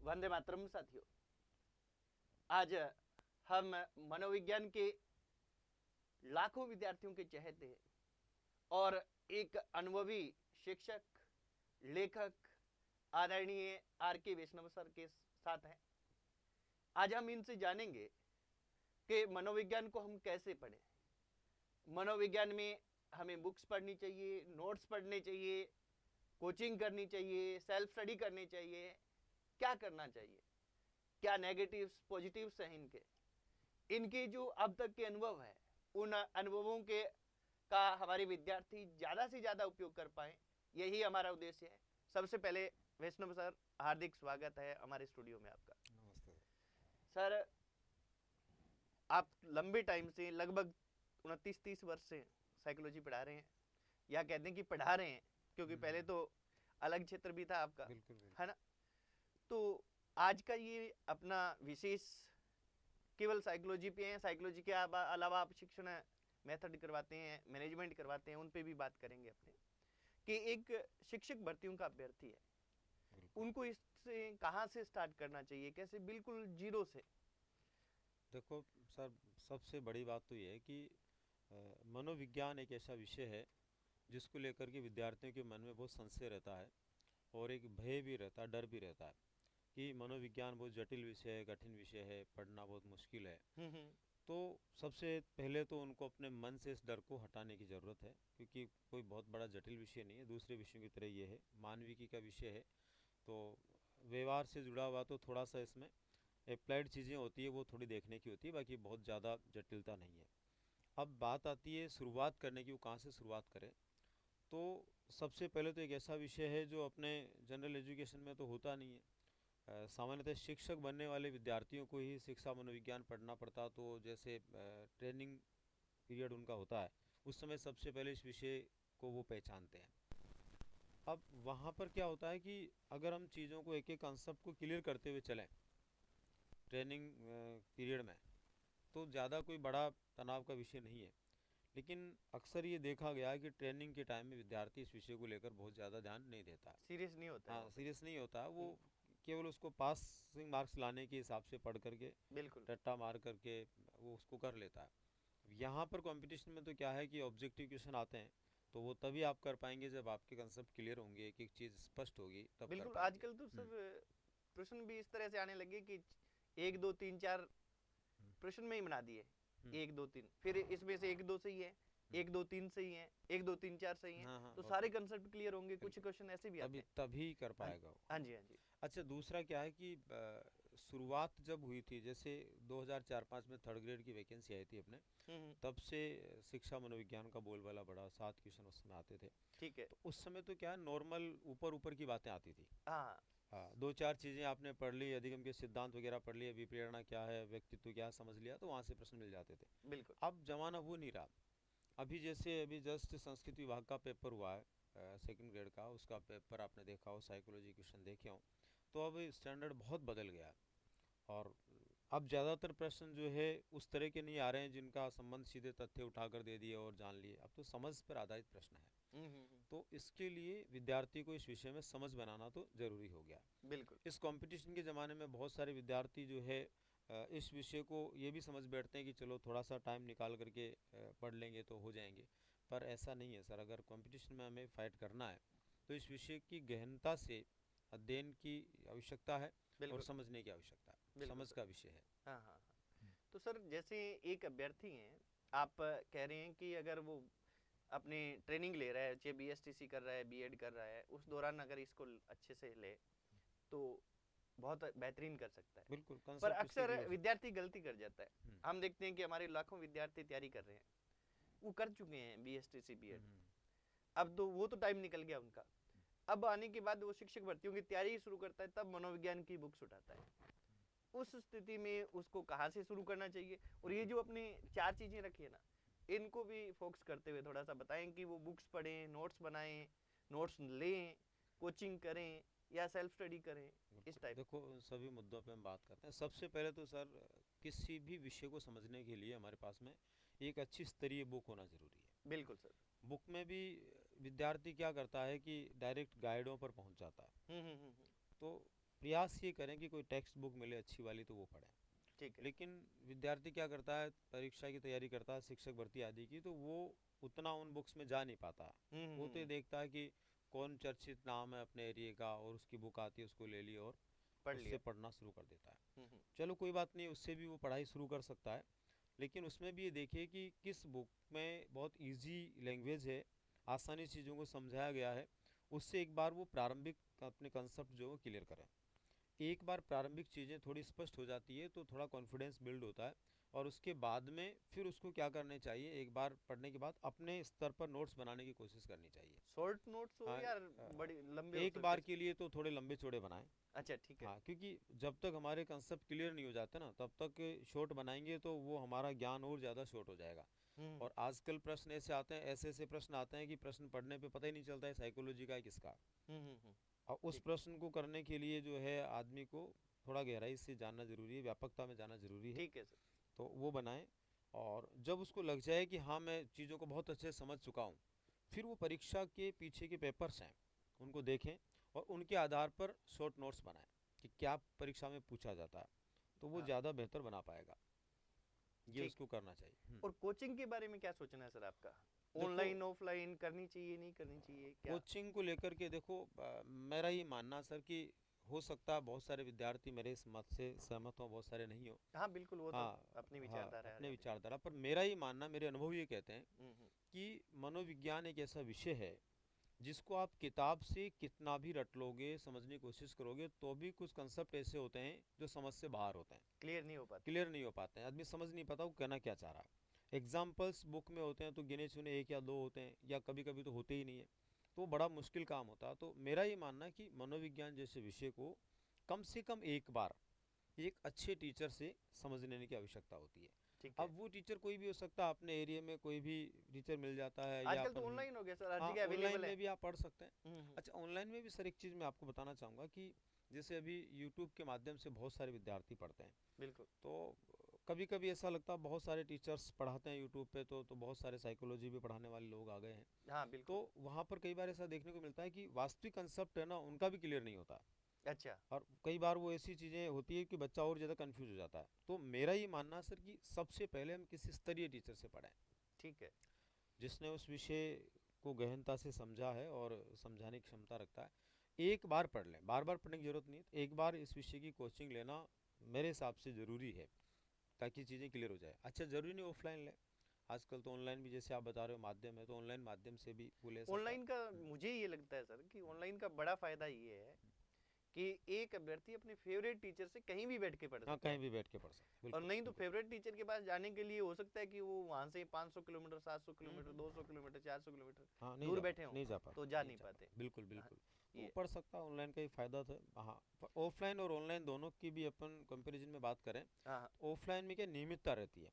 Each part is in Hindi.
वंदे मातरम साथियों। आज हम मनोविज्ञान के लाखों विद्यार्थियों के चहेते हैं और एक अनुभवी शिक्षक, लेखक आदरणीय आर.के. वैष्णव सर के साथ हैं। आज हम इनसे जानेंगे कि मनोविज्ञान को हम कैसे पढ़ें। मनोविज्ञान में हमें बुक्स पढ़नी चाहिए, नोट्स पढ़ने चाहिए, कोचिंग करनी चाहिए, सेल्फ स्टडी करनी चाहिए, क्या करना चाहिए, क्या नेगेटिव्स पॉजिटिव्स हैं इनके जो अब तक के अनुभव है, उन अनुभवों के का हमारे विद्यार्थी ज्यादा से ज्यादा उपयोग कर पाए, यही हमारा उद्देश्य है। सबसे पहले वैष्णव सर, हार्दिक स्वागत है हमारे स्टूडियो में आपका। नमस्ते सर, आप लंबे टाइम से लगभग 29-30 वर्ष से साइकोलॉजी पढ़ा रहे हैं, या कहते हैं कि पढ़ा रहे हैं, क्योंकि पहले तो अलग क्षेत्र भी था आपका, बिल्कुल बिल्कुल। है ना। तो आज का ये अपना विशेष केवल साइकोलॉजी पे है, साइकोलॉजी के अलावा आप शिक्षण मेथड करवाते हैं, मैनेजमेंट करवाते हैं, उन पे भी बात करेंगे अपने कि एक शिक्षक भर्तियों का अभ्यर्थी है, उनको इससे कहाँ से स्टार्ट करना चाहिए, कैसे बिल्कुल जीरो से। देखो सर, सबसे बड़ी बात तो ये है कि मनोविज्ञान एक ऐसा विषय है जिसको लेकर के विद्यार्थियों के मन में बहुत संशय रहता है और एक भय भी रहता है, डर भी रहता है कि मनोविज्ञान बहुत जटिल विषय है, कठिन विषय है, पढ़ना बहुत मुश्किल है। तो सबसे पहले तो उनको अपने मन से इस डर को हटाने की ज़रूरत है, क्योंकि कोई बहुत बड़ा जटिल विषय नहीं है, दूसरे विषयों की तरह ये है, मानविकी का विषय है। तो व्यवहार से जुड़ा हुआ तो थोड़ा सा इसमें अप्लाइड चीज़ें होती है, वो थोड़ी देखने की होती है, बाकी बहुत ज़्यादा जटिलता नहीं है। अब बात आती है शुरुआत करने की, वो कहाँ से शुरुआत करें। तो सबसे पहले तो एक ऐसा विषय है जो अपने जनरल एजुकेशन में तो होता नहीं है। सामान्यतः शिक्षक बनने वाले विद्यार्थियों को ही शिक्षा मनोविज्ञान पढ़ना पड़ता, तो जैसे ट्रेनिंग पीरियड उनका होता है, उस समय सबसे पहले इस विषय को वो पहचानते हैं। अब वहाँ पर क्या होता है कि अगर हम चीज़ों को एक एक कंसेप्ट को क्लियर करते हुए चलें ट्रेनिंग पीरियड में, तो ज़्यादा कोई बड़ा तनाव का विषय नहीं है। लेकिन अक्सर ये देखा गया है कि ट्रेनिंग के टाइम में विद्यार्थी इस विषय को लेकर बहुत ज़्यादा ध्यान नहीं देता। सीरियस नहीं होता है हाँ, वहाँ पे। सीरियस नहीं होता, वो केवल उसको पासिंग मार्क्स लाने के हिसाब से पढ़ करके, बिल्कुल। रट्टा मार करके वो उसको कर लेता है। यहाँ पर कंपटीशन में तो क्या है कि ऑब्जेक्टिव क्वेश्चन आते हैं, तो वो तभी आप कर पाएंगे जब आपके कंसेप्ट क्लियर होंगे, एक एक चीज़ स्पष्ट होगी, तब कर बिल्कुल, पाएंगे। आजकल तो सर प्रश्न भी इस तरह से आने लगे कि 1 2 3 4 प्रश्न में ही बना दिए। 1 2 3, फिर इसमें से 1 2 सही है, 1 2 3 सही है, 1 2 3 4 सही है, हाँ हाँ, तो बहुत सारे कंसेप्ट क्लियर होंगे। कुछ बिल्कुल, क्वेश्चन ऐसे भी आते तभी हैं। तभी कर हाँ पाएगा वो। हाँ जी, हाँ जी। अच्छा, दूसरा क्या है कि शुरुआत जब हुई थी, जैसे 2004-05 में थर्ड ग्रेड की वैकेंसी आई थी अपने, तब से शिक्षा मनोविज्ञान का बोलबाला बढ़ा, 7 क्वेश्चन उसमें आते थे। ठीक है। तो उस समय तो क्या नॉर्मल ऊपर ऊपर की बातें आती थी। हाँ हाँ, दो चार चीज़ें आपने पढ़ ली, अधिगम के सिद्धांत वगैरह पढ़ लिए, विप्रेरणा क्या है, व्यक्तित्व क्या है, समझ लिया, तो वहाँ से प्रश्न मिल जाते थे। बिल्कुल। अब जमाना वो नहीं रहा। अभी जैसे अभी जस्ट संस्कृत विभाग का पेपर हुआ है, सेकंड ग्रेड का, उसका पेपर आपने देखा हो, साइकोलॉजी क्वेश्चन देखे हो, तो अब स्टैंडर्ड बहुत बदल गया है। और अब ज़्यादातर प्रश्न जो है उस तरह के नहीं आ रहे हैं जिनका संबंध सीधे तथ्य उठाकर दे दिए और जान लिए, अब तो समझ पर आधारित प्रश्न है। तो इसके लिए विद्यार्थी को इस विषय में समझ बनाना तो ज़रूरी हो गया। बिल्कुल। इस कंपटीशन के ज़माने में बहुत सारे विद्यार्थी जो है इस विषय को ये भी समझ बैठते हैं कि चलो थोड़ा सा टाइम निकाल करके पढ़ लेंगे तो हो जाएंगे, पर ऐसा नहीं है सर। अगर कंपटीशन में हमें फाइट करना है तो इस विषय की गहनता से अध्ययन की आवश्यकता है और बिल्कुल। समझने की आवश्यकता है, बिल्कुल समझ सर। का विषय है। हाँ हाँ हाँ। तो सर, जैसे एक अभ्यर्थी हैं, आप कह रहे हैं कि अगर वो अपनी ट्रेनिंग ले रहा है, चाहे बीएसटीसी कर रहा है, बीएड कर रहा है, उस दौरान अगर इसको अच्छे से ले तो बहुत बेहतरीन कर सकता है। बिल्कुल, पर कंसेप्ट उसके अक्सर क्लियर हो सकता विद्यार्थी गलती कर जाता है। है। हम देखते हैं कि हमारे लाखों विद्यार्थी तैयारी कर रहे हैं, वो कर चुके हैं बीएसटीसी बीएड, अब तो वो तो टाइम निकल गया उनका। अब आने के बाद वो शिक्षक भर्तियों की तैयारी शुरू करता है, तब मनोविज्ञान की बुक्स उठाता है। उस स्थिति में उसको कहाँ से शुरू करना चाहिए, और ये जो अपने 4 चीजें रखी है ना, इनको भी फोकस करते हुए थोड़ा सा बताएं कि वो बुक्स पढ़ें, नोट्स बनाएं, नोट्स लें, कोचिंग करें या सेल्फ स्टडी करें, इस बिल्कुल, टाइप। देखो उन सभी मुद्दों पे हम बात करते हैं। सबसे पहले तो सर, किसी भी विषय को समझने के लिए हमारे पास में एक अच्छी स्तरीय बुक होना ज़रूरी है। बिल्कुल सर। बुक में भी विद्यार्थी क्या करता है कि डायरेक्ट गाइडों पर पहुंच जाता है। हम्म हम्म हम्म तो प्रयास ये करें कि कोई टेक्स्ट बुक मिले अच्छी वाली तो वो पढ़ें। ठीक है। लेकिन विद्यार्थी क्या करता है, परीक्षा की तैयारी करता है, शिक्षक भर्ती आदि की, तो वो उतना उन बुक्स में जा नहीं पाता है। वो तो ये हम्म। देखता है कि कौन चर्चित नाम है अपने एरिया का और उसकी बुक आती है उसको ले ली और पढ़ उससे लिया। पढ़ना शुरू कर देता है। हम्म। चलो कोई बात नहीं, उससे भी वो पढ़ाई शुरू कर सकता है, लेकिन उसमें भी ये देखिए कि किस बुक में बहुत इजी लैंग्वेज है, आसानी से चीज़ों को समझाया गया है, उससे एक बार वो प्रारंभिक अपने कंसेप्ट जो है वो क्लियर करें। एक बार प्रारंभिक चीज़ें थोड़ी स्पष्ट हो जाती है तो थोड़ा कॉन्फिडेंस बिल्ड होता है, और उसके बाद में फिर उसको क्या करने चाहिए, एक बार पढ़ने के बाद अपने स्तर पर नोट्स बनाने की कोशिश करनी चाहिए। शॉर्ट नोट्स हो हाँ, या बड़ी लंबे हो एक सकते बार हैं? के लिए तो थोड़े लंबे चौड़े बनाएं। अच्छा, ठीक है। हाँ, क्योंकि जब तक हमारे कंसेप्ट क्लियर नहीं हो जाते ना तब तक शॉर्ट बनाएंगे तो वो हमारा ज्ञान और ज़्यादा शॉर्ट हो जाएगा। हम्म। और आजकल प्रश्न ऐसे आते हैं, ऐसे ऐसे प्रश्न आते हैं कि प्रश्न पढ़ने पे पता ही नहीं चलता है साइकोलॉजी का है किसका। हम्म। और उस ठीक। प्रश्न को करने के लिए जो है आदमी को थोड़ा गहराई से जानना जरूरी है, व्यापकता में जाना जरूरी है। ठीक है सर। तो वो बनाएं, और जब उसको लग जाए कि हाँ मैं चीज़ों को बहुत अच्छे से समझ चुका हूँ, फिर वो परीक्षा के पीछे के पेपर्स हैं उनको देखें और उनके आधार पर शॉर्ट नोट्स बनाएं कि क्या परीक्षा में पूछा जाता है, तो वो हाँ। ज़्यादा बेहतर बना पाएगा। ये ठीक। उसको करना चाहिए। और कोचिंग के बारे में क्या सोचना है सर आपका? देखो, ऑनलाइन ऑफलाइन करनी चाहिए, नहीं करनी चाहिए, क्या? कोचिंग को लेकर के देखो, मेरा ये मानना सर कि हो सकता है बहुत सारे विद्यार्थी मेरे इस मत से सहमत हो, बहुत सारे नहीं हो। हाँ बिल्कुल, वो तो हाँ, अपनी हाँ, विचारधारा है हर अपने आदमी की। विचारधारा पर मेरा ये मानना, मेरे अनुभव ये कहते हैं हम्म। कि मनोविज्ञान एक ऐसा विषय है जिसको आप किताब से कितना भी रट लोगे, समझने की कोशिश करोगे, तो भी कुछ कंसेप्ट ऐसे होते हैं जो समझ से बाहर होते हैं, क्लियर नहीं हो पाते। क्लियर नहीं हो पाते हैं, आदमी समझ नहीं पाता वो कहना क्या चाह रहा है। एग्जाम्पल्स बुक में होते हैं तो गिने चुने एक या दो होते हैं, या कभी कभी तो होते ही नहीं है, तो बड़ा मुश्किल काम होता है। तो मेरा ये मानना है कि मनोविज्ञान जैसे विषय को कम से कम एक बार एक अच्छे टीचर से समझ लेने की आवश्यकता होती है। ठीक है। अब वो टीचर कोई भी हो सकता है, अपने एरिया में कोई भी टीचर मिल जाता है या आजकल तो अपन ऑनलाइन हो गया सर, हर हाँ, जगह ऑनलाइन अवेलेबल है। में भी आप पढ़ सकते हैं। हम्म। अच्छा, ऑनलाइन में भी सर एक चीज़ मैं आपको बताना चाहूँगा कि जैसे अभी यूट्यूब के माध्यम से बहुत सारे विद्यार्थी पढ़ते हैं, बिल्कुल। तो कभी कभी ऐसा लगता है बहुत सारे टीचर्स पढ़ाते हैं यूट्यूब पे, तो बहुत सारे साइकोलॉजी भी पढ़ाने वाले लोग आ गए हैं। हाँ तो बिल्कुल। वहाँ पर कई बार ऐसा देखने को मिलता है कि वास्तविक कंसेप्ट है ना उनका भी क्लियर नहीं होता, अच्छा। और कई बार वो ऐसी चीज़ें होती है कि बच्चा और ज़्यादा कंफ्यूज हो जाता है। तो मेरा ये मानना है सर कि सबसे पहले हम किसी स्तरीय टीचर से पढ़ें ठीक है। जिसने उस विषय को गहनता से समझा है और समझाने की क्षमता रखता है। एक बार पढ़ लें, बार बार पढ़ने की जरूरत नहीं है, एक बार इस विषय की कोचिंग लेना मेरे हिसाब से ज़रूरी है ताकि चीज़ें क्लियर हो जाए। अच्छा, ज़रूरी नहीं ऑफलाइन लें, आजकल तो ऑनलाइन भी जैसे आप बता रहे हो माध्यम है, तो ऑनलाइन माध्यम से भी वो ले सकता है। ऑनलाइन का मुझे ये लगता है सर कि ऑनलाइन का बड़ा फायदा ये है कि एक अभ्यर्थी अपने फेवरेट टीचर से कहीं भी बैठ के पढ़ हाँ, सकता कहीं है। भी बैठ के पढ़ सकते, और बिल्कुल नहीं तो बिल्कुल। फेवरेट टीचर के पास जाने के लिए हो सकता है कि वो वहां से 500 किलोमीटर, 700 किलोमीटर, हम्म। 200 किलोमीटर, 400 किलोमीटर हाँ, नहीं दूर जा बैठे पाता, हों, नहीं जा तो पाता, जा नहीं नहीं जा पाते। पाता, बिल्कुल हाँ, बिल्कुल। तो वो ये। पढ़ सकता है, ऑनलाइन का ही फायदा था। हाँ, ऑफलाइन और ऑनलाइन दोनों की भी अपन कंपैरिजन में बात करें, हाँ ऑफलाइन में क्या नियमितता रहती है।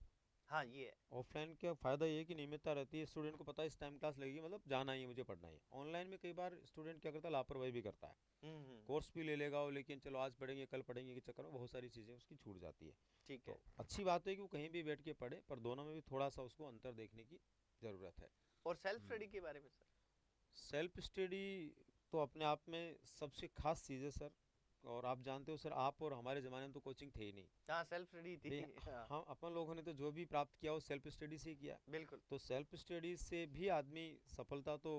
हाँ, ये है। ऑफलाइन का फ़ायदा ये है कि नियमितता रहती है, स्टूडेंट को पता है इस टाइम क्लास लगेगी, मतलब जाना ही है, मुझे पढ़ना ही है। ऑनलाइन में कई बार स्टूडेंट क्या करता है, लापरवाही भी करता है, हम्म। कोर्स भी ले लेगा वो, लेकिन चलो आज पढ़ेंगे कल पढ़ेंगे के चक्कर में बहुत सारी चीज़ें उसकी छूट जाती है। ठीक है। तो अच्छी बात है कि वो कहीं भी बैठ के पढ़े, पर दोनों में भी थोड़ा सा उसको अंतर देखने की ज़रूरत है। और सेल्फ स्टडी के बारे में सर? सेल्फ स्टडी तो अपने आप में सबसे खास चीज़ है सर, और आप जानते हो सर, आप और हमारे ज़माने में तो कोचिंग थे ही नहीं। हाँ, सेल्फ स्टडी थी। भाई, हाँ हम अपन लोगों ने तो जो भी प्राप्त किया वो सेल्फ स्टडी से ही किया। बिल्कुल। तो सेल्फ स्टडी से भी आदमी सफलता तो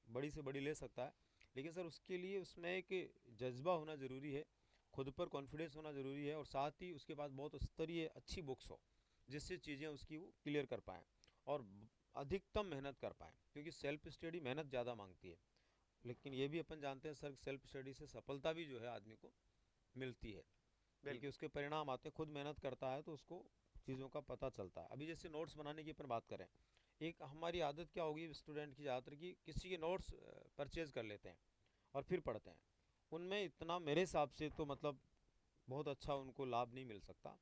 बड़ी से बड़ी ले सकता है, लेकिन सर उसके लिए उसमें एक जज्बा होना ज़रूरी है, खुद पर कॉन्फिडेंस होना ज़रूरी है, और साथ ही उसके पास बहुत स्तरीय अच्छी बुक्स हो जिससे चीज़ें उसकी वो क्लियर कर पाएँ और अधिकतम मेहनत कर पाएँ, क्योंकि सेल्फ स्टडी मेहनत ज़्यादा मांगती है। लेकिन ये भी अपन जानते हैं सर, सेल्फ स्टडी से सफलता भी जो है आदमी को मिलती है, क्योंकि बिल्कुल। उसके परिणाम आते हैं, खुद मेहनत करता है तो उसको चीज़ों का पता चलता है। अभी जैसे नोट्स बनाने की अपन बात करें, एक हमारी आदत क्या होगी स्टूडेंट की ज़्यादातर की, किसी के नोट्स परचेज कर लेते हैं और फिर पढ़ते हैं। उनमें इतना मेरे हिसाब से तो मतलब बहुत अच्छा उनको लाभ नहीं मिल सकता।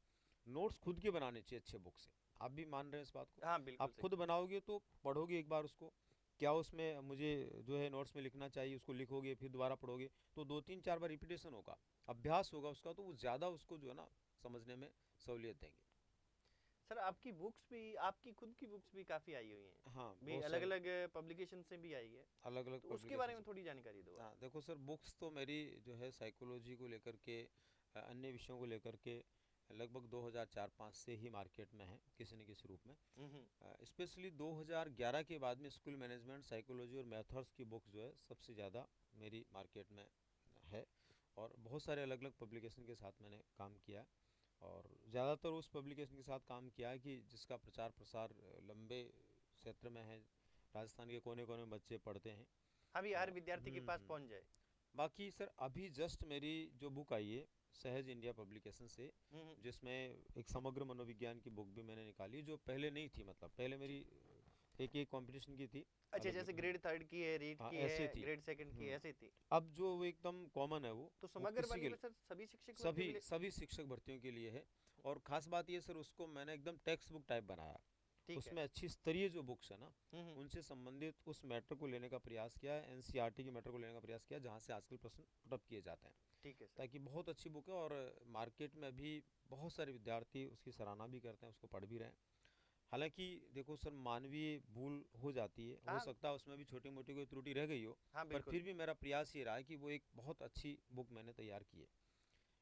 नोट्स खुद के बनाने चाहिए अच्छे बुक से। आप भी मान रहे हैं इस बात को? हाँ बिल्कुल आप सही। खुद बनाओगे तो पढ़ोगे एक बार उसको, क्या उसमें मुझे जो है नोट्स में लिखना चाहिए उसको लिखोगे, फिर दोबारा पढ़ोगे, तो 2 3 4 बार रिपीटेशन होगा, अभ्यास होगा उसका, तो वो ज़्यादा उसको जो है ना समझने में सहूलियत देंगे। सर आपकी बुक्स भी, आपकी खुद की बुक्स भी काफी आई हुई हैं, हाँ भी बहुत अलग सारी अलग पब्लिकेशन से भी आई है, अलग अलग तो उसके बारे पब्लिकेशन में से। थोड़ी जानकारी दो आप। हाँ देखो सर, बुक्स तो मेरी जो है साइकोलॉजी को लेकर के अन्य विषयों को लेकर के लगभग 2004-05 से ही मार्केट में है किसी न किसी रूप में। हम्म। स्पेशली 2011 के बाद में स्कूल मैनेजमेंट, साइकोलॉजी और मेथड्स की बुक्स जो है सबसे ज़्यादा मेरी मार्केट में है। और बहुत सारे अलग अलग पब्लिकेशन के साथ मैंने काम किया है, और ज़्यादातर उस पब्लिकेशन के साथ काम किया है कि जिसका प्रचार प्रसार लंबे क्षेत्र में है, राजस्थान के कोने कोने में बच्चे पढ़ते हैं। हाँ भी हर विद्यार्थी के पास हम्म। पहुंच जाए। बाकी सर अभी जस्ट मेरी जो बुक आई है सहज इंडिया पब्लिकेशन से, हम्म। जिसमें एक समग्र मनोविज्ञान की बुक भी मैंने निकाली जो पहले नहीं थी, मतलब पहले मेरी एक एक कंपटीशन की थी अच्छा, अलग। जैसे ग्रेड थर्ड की है, रीट हाँ की है, ऐसे थी। ग्रेड सेकंड की है, हम्म। ऐसे थी। अब जो वो एकदम कॉमन है तो वो समग्र किसी वाली के में लिए, सर सभी शिक्षक भर्तियों सभी के लिए। सभी शिक्षक भर्तियों के लिए है। और खास बात ये सर, उसको मैंने एकदम टेक्स्ट बुक टाइप बनाया। ठीक है। उसमें अच्छी स्तरीय जो बुक्स है ना, हम्म। उनसे संबंधित उस मैटर को लेने का प्रयास किया है, एनसीईआरटी के मैटर को लेने का प्रयास किया जहाँ से आजकल प्रश्न पुटअप किए जाते हैं। ठीक है सर। ताकि बहुत अच्छी बुक है, और मार्केट में अभी बहुत सारे विद्यार्थी उसकी सराहना भी करते हैं, उसको पढ़ भी रहे हैं। हालांकि देखो सर, मानवीय भूल हो जाती है, हो हाँ सकता है उसमें भी छोटी मोटी कोई त्रुटि रह गई हो, हाँ पर बिल्कुल। फिर भी मेरा प्रयास ये रहा है कि वो एक बहुत अच्छी बुक मैंने तैयार की है।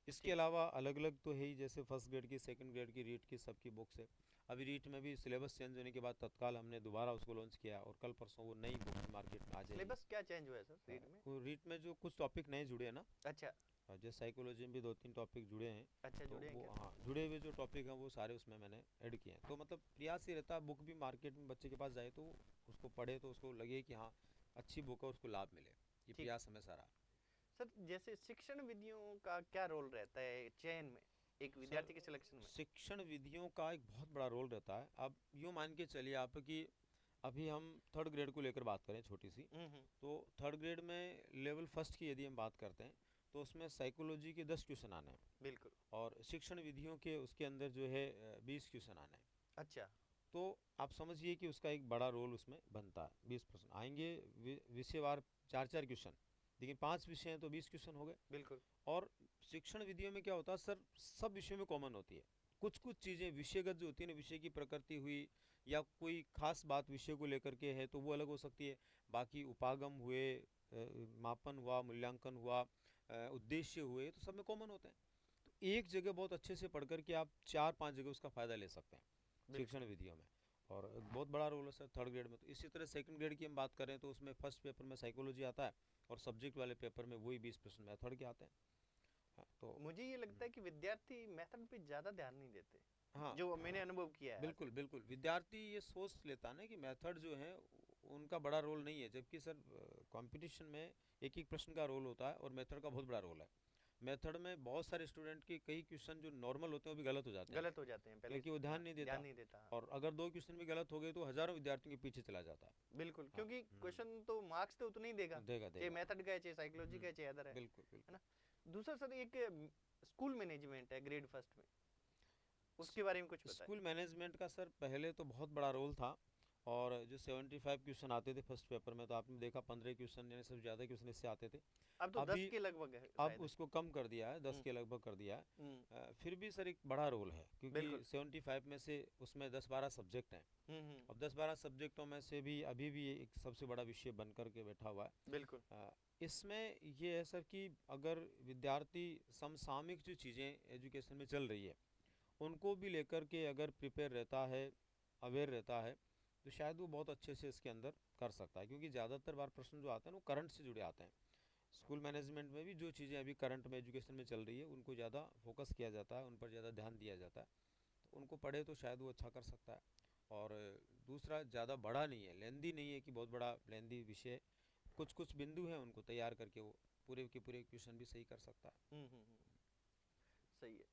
इसके ठीक। अलावा अलग अलग तो है ही, जैसे फर्स्ट ग्रेड की, सेकंड ग्रेड की, रीट की, सबकी बुक्स है। अभी रीट में भी सिलेबस चेंज होने के बाद तत्काल हमने दोबारा उसको लॉन्च किया, और कल परसों वो नई बुक मार्केट में आ जाएगी। सिलेबस क्या चेंज हुआ है सर रीड में? वो रीट में जो कुछ टॉपिक नए जुड़े हैं ना, अच्छा। जैसे साइकोलॉजी में भी 2-3 टॉपिक जुड़े हैं, अच्छा, तो जुड़े हैं वो क्या? हाँ जुड़े हुए जो टॉपिक हैं वो सारे उसमें मैंने ऐड किए हैं। तो मतलब प्रयास ये रहता है बुक भी मार्केट में बच्चे के पास जाए तो उसको पढ़े तो उसको लगे कि हाँ अच्छी बुक है, उसको लाभ मिले। ये ठीक। प्रयास हमेशा रहा। सर जैसे शिक्षण विधियों का क्या रोल रहता है चयन में, एक सर विद्यार्थी के सिलेक्शन में? शिक्षण विधियों का एक बहुत बड़ा रोल रहता है। अब यूँ मान के चलिए आप कि अभी हम थर्ड ग्रेड को लेकर बात करें छोटी सी, हम्म। तो थर्ड ग्रेड में लेवल फर्स्ट की यदि हम बात करते हैं तो उसमें साइकोलॉजी के 10 क्वेश्चन आने हैं, बिल्कुल। और शिक्षण विधियों के उसके अंदर जो है 20 क्वेश्चन आने हैं। अच्छा। तो आप समझिए कि उसका एक बड़ा रोल उसमें बनता है। 20% आएंगे विषयवार, 4-4 क्वेश्चन, देखिए 5 विषय हैं तो 20 क्वेश्चन हो गए। बिल्कुल। और शिक्षण विधियों में क्या होता है सर, सब विषयों में कॉमन होती है। कुछ कुछ चीज़ें विषयगत जो होती है ना, विषय की प्रकृति हुई या कोई खास बात विषय को लेकर के है तो वो अलग हो सकती है। बाकी उपागम हुए, मापन हुआ, मूल्यांकन हुआ, उद्देश्य हुए, तो सब में कॉमन होते हैं। तो एक जगह बहुत अच्छे से पढ़ करके आप 4-5 जगह उसका फ़ायदा ले सकते हैं बिल्कुल। शिक्षण विधियों में। और एक बहुत बड़ा रोल है सर थर्ड ग्रेड में। तो इसी तरह सेकंड ग्रेड की हम बात करें तो उसमें फर्स्ट पेपर में साइकोलॉजी आता है, और सब्जेक्ट वाले पेपर में वही 20% मेथड के आते हैं। हाँ, तो मुझे ये लगता है कि विद्यार्थी मेथड पे ज्यादा ध्यान नहीं देते, हाँ जो मैंने अनुभव किया है आज बिल्कुल तक। बिल्कुल, विद्यार्थी ये सोच लेता है ना कि मेथड जो है उनका बड़ा रोल नहीं है, जबकि सर कंपटीशन में एक एक प्रश्न का रोल होता है और मेथड का बहुत बड़ा रोल है। मेथड में बहुत सारे स्टूडेंट के कई क्वेश्चन जो नॉर्मल होते हैं वो भी गलत हो जाते हैं, गलत हो जाते हैं पहले। क्योंकि वो ध्यान नहीं ध्यान देता। नहीं देता, हाँ। और अगर 2 क्वेश्चन भी गलत हो गए तो हजारों विद्यार्थियों के पीछे चला जाता है। बिल्कुल, हाँ। क्योंकि क्वेश्चन तो मार्क्स तो उतने ही देगा, देगा चाहे देगा। मेथड का है, चाहे साइकोलॉजी का है, चाहे अदर है बिल्कुल है बिल्कुल। ना? दूसरा सर, एक स्कूल मैनेजमेंट है ग्रेड फर्स्ट में, उसके बारे में कुछ बताएं। स्कूल मैनेजमेंट का सर पहले तो बहुत बड़ा रोल था, और जो 75 क्वेश्चन आते थे फर्स्ट पेपर में, तो आपने देखा 15 क्वेश्चन यानी सबसे ज़्यादा क्वेश्चन इससे आते थे। अब तो 10 अभी के लगभग है अब शायद है। उसको कम कर दिया है, 10 हम्म। के लगभग कर दिया है। हम्म। फिर भी सर एक बड़ा रोल है, क्योंकि बिल्कुल। 75 में से उसमें 10-12 सब्जेक्ट हैं। हम्म। अब 10-12 सब्जेक्टों में से भी अभी भी ये एक सबसे बड़ा विषय बन कर के बैठा हुआ है। बिल्कुल। इसमें ये है सर कि अगर विद्यार्थी समसामयिक जो चीज़ें एजुकेशन में चल रही है उनको भी लेकर के अगर प्रिपेयर रहता है, अवेयर रहता है, तो शायद वो बहुत अच्छे से इसके अंदर कर सकता है। क्योंकि ज़्यादातर बार प्रश्न जो आते हैं वो करंट से जुड़े आते हैं। स्कूल मैनेजमेंट में भी जो चीज़ें अभी करंट में एजुकेशन में चल रही है उनको ज़्यादा फोकस किया जाता है, उन पर ज़्यादा ध्यान दिया जाता है। तो उनको पढ़े तो शायद वो अच्छा कर सकता है। और दूसरा, ज़्यादा बड़ा नहीं है, लेंदी नहीं है कि बहुत बड़ा लेंदी विषय, कुछ कुछ बिंदु हैं उनको तैयार करके वो पूरे के पूरे क्वेश्चन भी सही कर सकता है। सही है।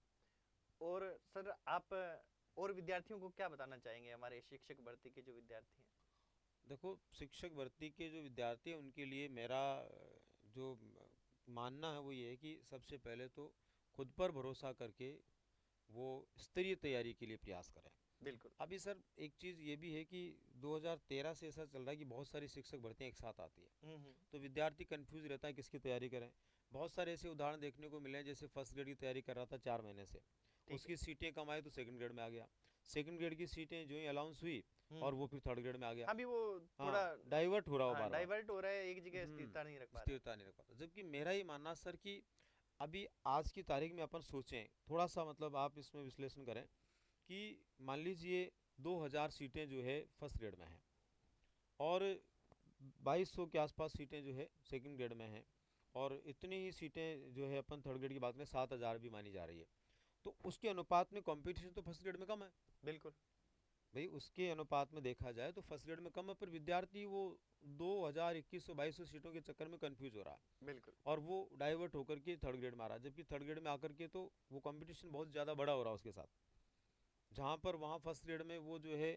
और सर आप और विद्यार्थियों को क्या बताना चाहेंगे, हमारे शिक्षक भर्ती के जो विद्यार्थी हैं? देखो, शिक्षक भर्ती के जो विद्यार्थी हैं उनके लिए मेरा जो मानना है वो ये है कि सबसे पहले तो खुद पर भरोसा करके वो स्तरीय तैयारी के लिए प्रयास करें। बिल्कुल। अभी सर एक चीज़ ये भी है कि 2013 से ऐसा चल रहा है कि बहुत सारी शिक्षक भर्तियाँ एक साथ आती है, तो विद्यार्थी कंफ्यूज रहता है किसकी तैयारी करें। बहुत सारे ऐसे उदाहरण देखने को मिले हैं, जैसे फर्स्ट ग्रेड की तैयारी कर रहा था 4 महीने से, ठीक उसकी सीटें कम आई तो सेकंड ग्रेड में आ गया, सेकंड ग्रेड की सीटें जो ही अलाउंस हुई और वो फिर थर्ड ग्रेड में आ गया। अभी वो हाँ, थोड़ा डाइवर्ट हो रहा हो हाँ बार बार। डाइवर्ट हो रहा है, एक जगह स्थिरता नहीं रख पा रहा है। स्थिरता नहीं रख पाता। जबकि मेरा ही मानना सर कि अभी आज की तारीख में अपन सोचें थोड़ा सा, मतलब आप इसमें विश्लेषण करें कि मान लीजिए 2000 सीटें जो है फर्स्ट ग्रेड में हैं और 2200 के आसपास सीटें जो है सेकंड ग्रेड में हैं और इतनी ही सीटें जो है अपन थर्ड ग्रेड की बात करें 7000 भी मानी जा रही है, तो उसके अनुपात में कंपटीशन तो फर्स्ट ग्रेड में कम है। बिल्कुल भाई उसके अनुपात में देखा जाए तो फर्स्ट ग्रेड में कम है, पर विद्यार्थी वो 2000 2100 2200 सीटों के चक्कर में कंफ्यूज हो रहा है बिल्कुल। और वो डाइवर्ट होकर के थर्ड ग्रेड में आ रहा है, जबकि थर्ड ग्रेड में आकर के तो वो कंपटीशन बहुत ज़्यादा बड़ा हो रहा है उसके साथ। जहाँ पर वहाँ फर्स्ट ग्रेड में वो जो है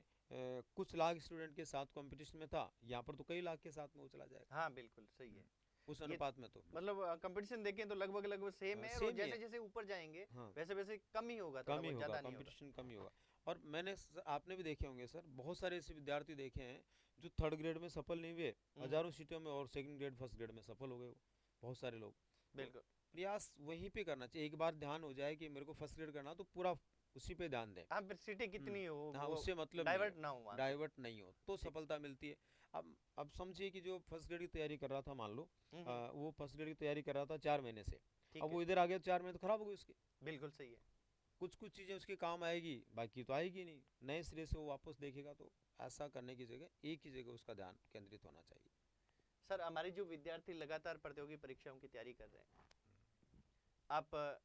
कुछ लाख स्टूडेंट के साथ कंपटीशन में था, यहाँ पर तो कई लाख के साथ में वो चला जाएगा हाँ बिल्कुल सही है। उस ये अनुपात में तो। मतलब कंपटीशन देखें तो लगभग लगभग सेम है, और सेम ही जैसे है। जैसे ऊपर जाएंगे हाँ, वैसे वैसे कम ही होगा, थोड़ा कम ही बहुत, होगा, ज्यादा नहीं होगा। कंपटीशन कम ही होगा। और मैंने आपने भी देखे होंगे सर, बहुत सारे ऐसे विद्यार्थी देखे हैं जो थर्ड ग्रेड में सफल नहीं हुए हजारों सीटों में, और सेकंड ग्रेड फर्स्ट ग्रेड में सफल हो गए वो, बहुत सारे लोग। तो बिल्कुल प्रयास वहीं पे करना चाहिए, एक बार ध्यान हो जाए कि मेरे को फर्स्ट ग्रेड करना तो पूरा उसी पे ध्यान दें। हाँ, फिर सीटें कितनी हो हाँ, वो उससे मतलब नहीं डाइवर्ट है, ना हो वहाँ से। डाइवर्ट नहीं हो तो सफलता मिलती है। अब समझिए कि जो फर्स्ट ग्रेड की तैयारी कर रहा था, मान लो वो फर्स्ट ग्रेड की तैयारी कर रहा था 4 महीने से, ठीक अब है, वो इधर आ गया 4 महीने तो खराब हो गई उसकी। बिल्कुल सही है। कुछ कुछ चीज़ें उसके काम आएगी, बाकी तो आएगी नहीं, नए सिरे से वो वापस देखेगा। तो ऐसा करने की जगह एक ही जगह उसका ध्यान केंद्रित होना चाहिए। सर हमारे जो विद्यार्थी लगातार प्रतियोगी परीक्षाओं की तैयारी कर रहे हैं, आप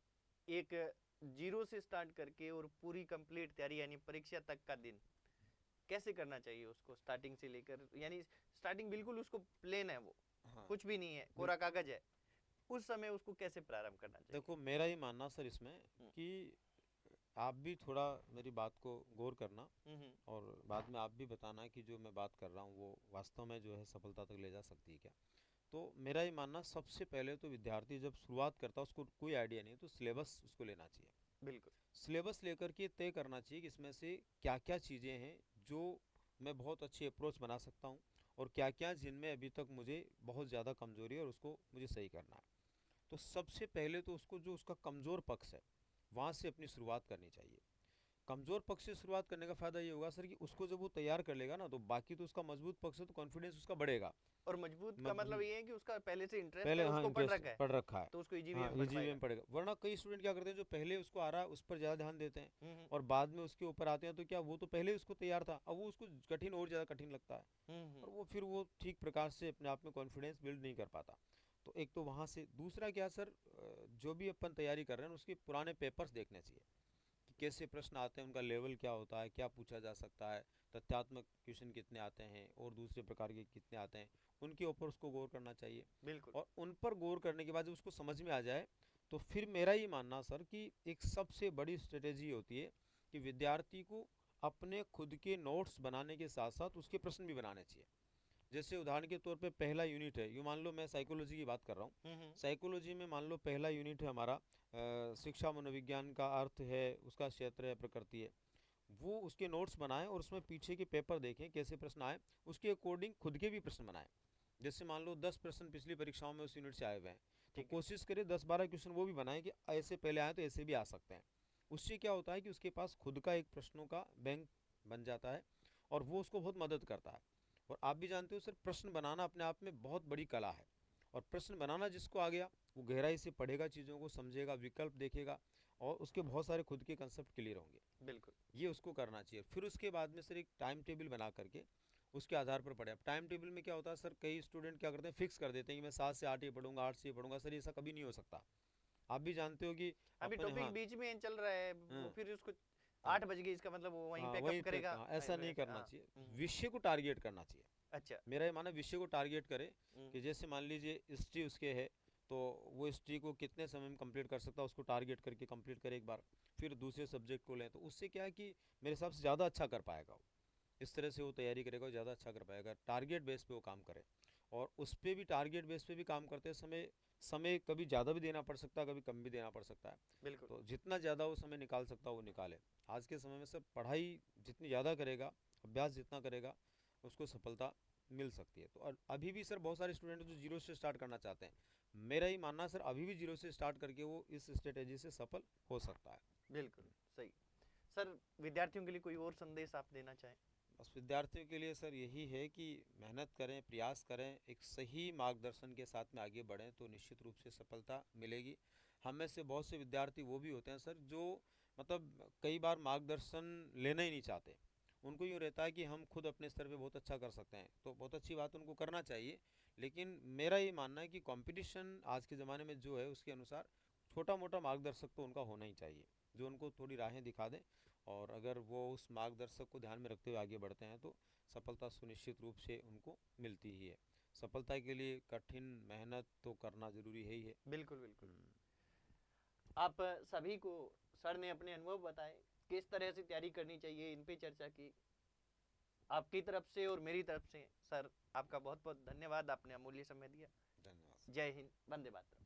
एक जीरो से स्टार्ट करके और पूरी कंप्लीट तैयारी यानी परीक्षा तक का दिन कैसे करना चाहिए उसको, स्टार्टिंग से लेकर, यानी स्टार्टिंग बिल्कुल उसको प्लेन है, वो हाँ, कुछ भी नहीं है, कोरा कागज है, उस समय उसको कैसे प्रारंभ करना चाहिए? देखो मेरा ही मानना सर इसमें कि आप भी थोड़ा मेरी बात को गौर करना और बाद में आप भी बताना कि जो मैं बात कर रहा हूँ वो वास्तव में जो है सफलता तक ले जा सकती है क्या। तो मेरा ही मानना, सबसे पहले तो विद्यार्थी जब शुरुआत करता है उसको कोई आइडिया नहीं, तो सिलेबस उसको लेना चाहिए। बिल्कुल सिलेबस लेकर के तय करना चाहिए कि इसमें से क्या क्या चीज़ें हैं जो मैं बहुत अच्छी अप्रोच बना सकता हूँ, और क्या क्या जिनमें अभी तक मुझे बहुत ज़्यादा कमजोरी है और उसको मुझे सही करना है। तो सबसे पहले तो उसको जो उसका कमज़ोर पक्ष है वहाँ से अपनी शुरुआत करनी चाहिए। कमज़ोर पक्ष से शुरुआत करने का फ़ायदा ये होगा सर कि उसको जब वो तैयार कर लेगा ना, तो बाकी तो उसका मजबूत पक्ष है, तो कॉन्फिडेंस उसका बढ़ेगा। और मजबूत का मतलब ये है कि उसका पहले से इंटरेस्ट पहले है, हाँ उसको पढ़ इंटरेस्ट रखा है, पढ़ रखा है, तो उसको इजी वे हाँ में पढ़ इजी वे पाएगा। में पढ़ेगा। वरना कई स्टूडेंट क्या करते हैं जो पहले उसको आ रहा है उस पर ज़्यादा ध्यान देते हैं हम्म और बाद में उसके ऊपर आते हैं, तो क्या वो तो पहले उसको तैयार था, अब वो उसको कठिन और ज़्यादा कठिन लगता है और वो फिर वो ठीक प्रकार से अपने आप में कॉन्फिडेंस बिल्ड नहीं कर पाता। तो एक तो वहाँ से, दूसरा क्या सर, जो भी अपन तैयारी कर रहे हैं उसके पुराने पेपर्स देखने चाहिए कि कैसे प्रश्न आते हैं, उनका लेवल क्या होता है, क्या पूछा जा सकता है, तथ्यात्मक क्वेश्चन कितने आते हैं और दूसरे प्रकार के कितने आते हैं, उनके ऊपर उसको गौर करना चाहिए। बिल्कुल और उन पर गौर करने के बाद जब उसको समझ में आ जाए, तो फिर मेरा ही मानना सर कि एक सबसे बड़ी स्ट्रेटेजी होती है कि विद्यार्थी को अपने खुद के नोट्स बनाने के साथ साथ उसके प्रश्न भी बनाने चाहिए। जैसे उदाहरण के तौर पे पहला यूनिट है, यूँ मान लो मैं साइकोलॉजी की बात कर रहा हूँ, साइकोलॉजी में मान लो पहला यूनिट है हमारा शिक्षा मनोविज्ञान का अर्थ है, उसका क्षेत्र है, प्रकृति है। वो उसके नोट्स बनाएं और उसमें पीछे के पेपर देखें कैसे प्रश्न आए, उसके अकॉर्डिंग खुद के भी प्रश्न बनाएं। जैसे मान लो 10 प्रश्न पिछली परीक्षाओं में उस यूनिट से आए हुए हैं, तो ठीक है। कोशिश करें 10-12 क्वेश्चन वो भी बनाएं कि ऐसे पहले आए तो ऐसे भी आ सकते हैं। उससे क्या होता है कि उसके पास खुद का एक प्रश्नों का बैंक बन जाता है और वो उसको बहुत मदद करता है। और आप भी जानते हो सर, प्रश्न बनाना अपने आप में बहुत बड़ी कला है, और प्रश्न बनाना जिसको आ गया वो गहराई से पढ़ेगा, चीज़ों को समझेगा, विकल्प देखेगा और उसके बहुत सारे खुद के कंसेप्ट क्लियर होंगे। बिल्कुल ये उसको करना चाहिए। फिर उसके बाद में सर एक टाइम टेबल बना करके उसके आधार पर पढ़े। अब टाइम टेबल में क्या होता है सर, कई स्टूडेंट क्या करते हैं, फिक्स कर देते हैं कि मैं 7 से 8 ही पढ़ूंगा, 8 से ही पढ़ूंगा। सर ऐसा कभी नहीं हो सकता। आप भी जानते हो कि अभी अपने, टॉपिक हाँ बीच में चल रहा है, वो हाँ फिर उसको हाँ 8 बज गई, इसका मतलब वो वहीं हाँ पैकअप वहीं पे, करेगा। हाँ, ऐसा नहीं करना हाँ, चाहिए। विषय को टारगेट करना चाहिए। अच्छा। मेरा ये मानना है विषय को टारगेट करे हम्म, कि जैसे मान लीजिए हिस्ट्री उसके है, तो वो हिस्ट्री को कितने समय में कंप्लीट कर सकता है उसको टारगेट करके कंप्लीट करे एक बार। फिर दूसरे सब्जेक्ट को लें, तो उससे क्या है कि मेरे हिसाब से ज़्यादा अच्छा कर पाएगा वो। इस तरह से वो तैयारी करेगा और ज़्यादा अच्छा कर पाएगा। टारगेट बेस पे वो काम करे, और उस पर भी टारगेट बेस पे भी काम करते समय समय कभी ज़्यादा भी देना पड़ सकता है, कभी कम भी देना पड़ सकता है। बिल्कुल तो जितना ज़्यादा वो समय निकाल सकता है वो निकाले। आज के समय में सर पढ़ाई जितनी ज़्यादा करेगा, अभ्यास जितना करेगा, उसको सफलता मिल सकती है। तो अभी भी सर बहुत सारे स्टूडेंट जो जीरो से स्टार्ट करना चाहते हैं, मेरा ही मानना है सर अभी भी जीरो से स्टार्ट करके वो इस स्ट्रेटेजी से सफल हो सकता है। बिल्कुल सही। सर, विद्यार्थियों के लिए कोई और संदेश आप देना चाहें? बस विद्यार्थियों के लिए सर यही है कि मेहनत करें, प्रयास करें, एक सही मार्गदर्शन के साथ में आगे बढ़ें तो निश्चित रूप से सफलता मिलेगी। हम में से बहुत से विद्यार्थी वो भी होते हैं सर जो मतलब कई बार मार्गदर्शन लेना ही नहीं चाहते। उनको यूँ रहता है कि हम खुद अपने स्तर पे बहुत अच्छा कर सकते हैं, तो बहुत अच्छी बात उनको करना चाहिए। लेकिन मेरा ये मानना है कि कंपटीशन आज के ज़माने में जो है उसके अनुसार छोटा मोटा मार्गदर्शक तो उनका होना ही चाहिए, जो उनको थोड़ी राहें दिखा दें। और अगर वो उस मार्गदर्शक को ध्यान में रखते हुए आगे बढ़ते हैं तो सफलता सुनिश्चित रूप से उनको मिलती ही है। सफलता के लिए कठिन मेहनत तो करना ज़रूरी है ही है। बिल्कुल बिल्कुल। आप सभी को सर ने अपने अनुभव बताए, किस तरह से तैयारी करनी चाहिए, इन पे चर्चा की। आपकी तरफ से और मेरी तरफ से सर आपका बहुत बहुत धन्यवाद, आपने अमूल्य समय दिया। धन्यवाद। जय हिंद, वंदे मातरम।